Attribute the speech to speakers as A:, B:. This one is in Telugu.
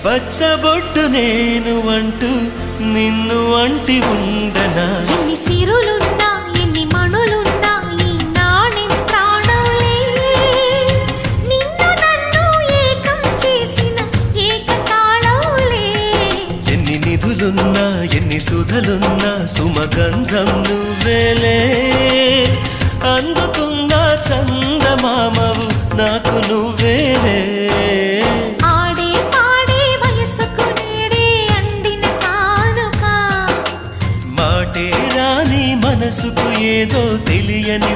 A: పచ్చబొట్టు నేను అంటూ నిన్ను అంటి ఉండనా
B: ఎన్ని సిరులున్నా ఎన్ని మణులున్నా ఈ నాణెం ప్రాణంలే నిన్ను నన్ను ఏకం చేసిన ఏకతాళంలే
A: ఎన్ని నిధులున్నా ఎన్ని సుధలున్నా సుమగంధం నువ్వేలే అందుకున్న చందమామవు నాకు నువ్వేలే
B: ఆడే పాడే వయసుకు నేడే అందిన కానుక
A: మాటే రాని మనసుకు ఏదో తెలియని